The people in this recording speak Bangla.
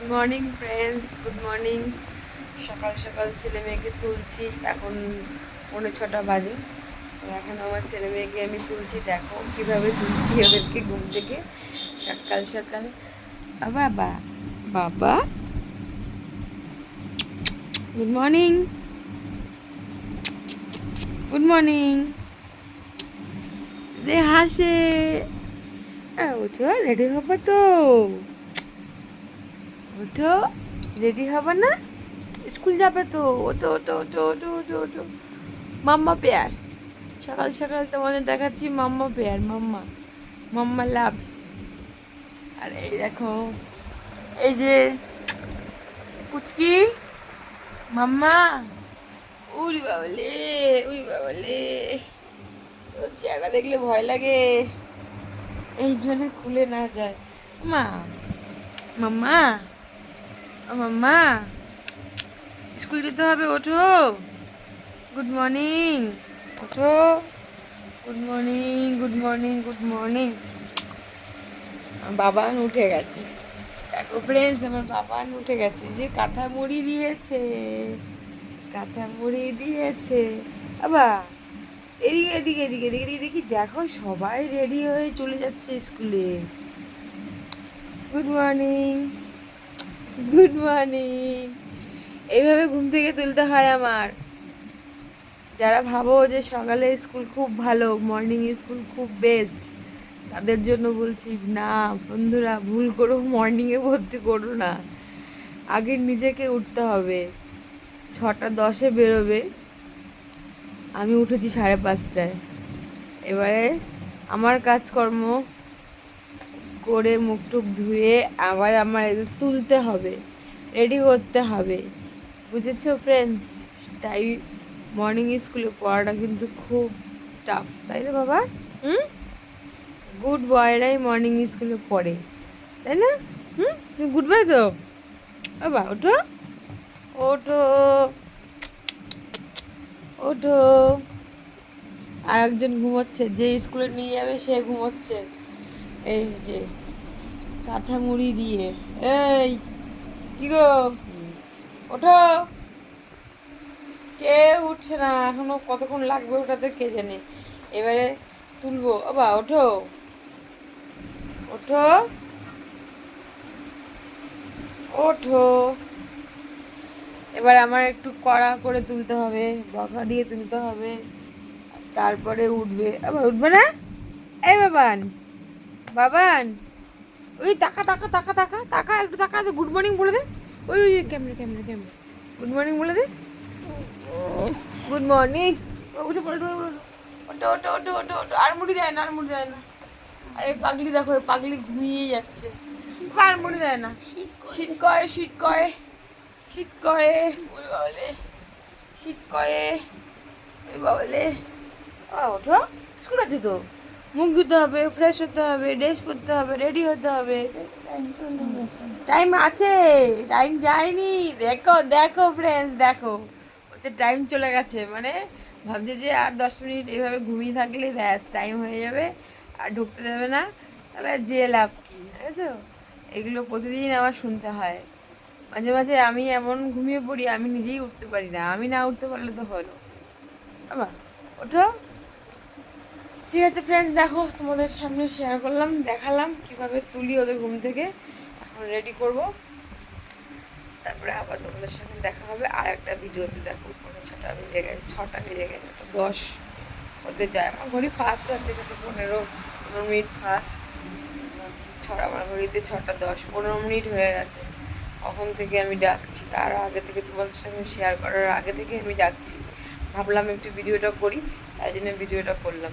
Good morning friends, good morning. সকাল সকাল ছেলে মেয়েকে তুলছি, এখন 6:45 বাজে। তো এখন আমার ছেলে মেয়েকে আমি তুলছি, দেখো কীভাবে তুলছি ওদেরকে ঘুম থেকে সকাল সকাল। বাবা বাবা, গুড মর্নিং, গুড মর্নিং। দে হাসে। ওঠো, রেডি হবা তো? ওঠো, রেডি হবা না? স্কুল যাবে তো? ওঠো ওঠো ওঠো ওঠো ওঠো ওঠো। মাম্মা পেয়ার, সকাল সকাল তোমাদের দেখাচ্ছি মাম্মা পেয়ার। মাম্মা মাম্মা লাভস। আর এই দেখো, এই যে পুচকি মাম্মা। উড়ি বাবলে, উড়ি বাবলে, ওর চেহারা দেখলে ভয় লাগে, এই জন্য খুলে না যায়। মা, মাম্মা, ও মাম্মা, স্কুল যেতে হবে, ওঠো। গুড মর্নিং, ওঠো। Good morning, good morning, good morning. আমার বাবান উঠে গেছে, দেখো ফ্রেন্ডস, আমার বাবান উঠে গেছে। যে কাঁথা মুড়ি দিয়েছে, কাঁথা মুড়ি দিয়েছে। আবা এদিকে এদিকে এদিকে এদিকে এদিকে দেখি, দেখো সবাই রেডি হয়ে চলে যাচ্ছে স্কুলে। Good morning, good morning. এইভাবে ঘুম থেকে তুলতে হয় আমার। যারা ভাবো যে সকালে স্কুল খুব ভালো, মর্নিং স্কুল খুব বেস্ট, তাদের জন্য বলছি না বন্ধুরা, ভুল করো, মর্নিংয়ে ভর্তি করো না। আগে নিজেকে উঠতে হবে। 6:10 বেরোবে, আমি উঠেছি 5:30। এবারে আমার কাজকর্ম করে মুখ টুক ধুয়ে আবার আমার এদের তুলতে হবে, রেডি করতে হবে। বুঝেছো ফ্রেন্ডস? তাই মর্নিং স্কুলে পড়াটা কিন্তু খুব টাফ, তাই না বাবা? হুম, গুড বয়রাই মর্নিং স্কুলে পড়ে, তাই না? তুমি গুড বয় তো? বাবা ওঠো, ওঠো, ওঠো। আর একজন ঘুমোচ্ছে, যে স্কুলে নিয়ে যাবে সে ঘুমোচ্ছে। এই যে কাঁথা মুড়ি দিয়ে। এই কি গো, ওঠো। কে উঠছে না এখনো, কতক্ষণ লাগবে ওঠাতে কে জানে। এবারে তুলবো। বাবা ওঠো, ওঠো, ওঠো। এবার আমার একটু কড়া করে তুলতে হবে, বকা দিয়ে তুলতে হবে, তারপরে উঠবে। আবার উঠবে না? এই বাবান, বাবান, ওই তাকা তাকা তাকা তাকা তাকা, একটু তাকা, গুড মর্নিং বলে দে। ওই ওই camera camera camera, good morning বলে দে। Good morning. উঠে পড়ে, ওঠো ওঠো ওঠো ওঠো ওঠো। আর মুড়ি দেয় না, আর মুড়ি দেয় না। আরে পাগলি দেখো, পাগলি ঘুমিয়ে যাচ্ছে, আর মুড়ি দেয় না। শীত কয়ে, শীত কয়ে, শীত কয়ে, ওই বাবলে, শীত কয়ে, ওই বাবলে। ওঠো, স্কুল আছে তো, মুখ ধুতে হবে, ফ্রেশ হতে হবে, ড্রেস পরতে হবে, রেডি হতে হবে। টাইম আছে, টাইম যায়নি। দেখো দেখো ফ্রেন্ডস, দেখো ওতে টাইম চলে গেছে, মানে ভাবছে যে আর 10 মিনিট এভাবে ঘুমিয়ে থাকলে ব্যাস টাইম হয়ে যাবে, আর ঢুকতে দেবে না। তাহলে যে লাভ কি, বুঝেছো? এগুলো প্রতিদিন আমার শুনতে হয়। মাঝে মাঝে আমি এমন ঘুমিয়ে পড়ি, আমি নিজেই উঠতে পারি না। আমি না উঠতে পারলে তো হলো। বাবা ওঠো। ঠিক আছে ফ্রেন্ডস, দেখো তোমাদের সামনে শেয়ার করলাম, দেখালাম কিভাবে তুলি ওদের ঘুম থেকে। এখন রেডি করব, তারপরে আবার তোমাদের সঙ্গে দেখা হবে আর একটা ভিডিওতে। দেখো 6টা বেজে গেছে, 6টা বেজে গেছে, 10 হতে যায়। আমার ঘড়ি ফাস্ট আছে, 15 মিনিট ফাস্ট। আমার ঘড়িতে 6:10, 15 মিনিট হয়ে গেছে। কখন থেকে আমি ডাকছি, তার আগে থেকে তোমাদের সঙ্গে শেয়ার করার আগে থেকে আমি ডাকছি। ভাবলাম একটু ভিডিওটা করি, তাই জন্য ভিডিওটা করলাম।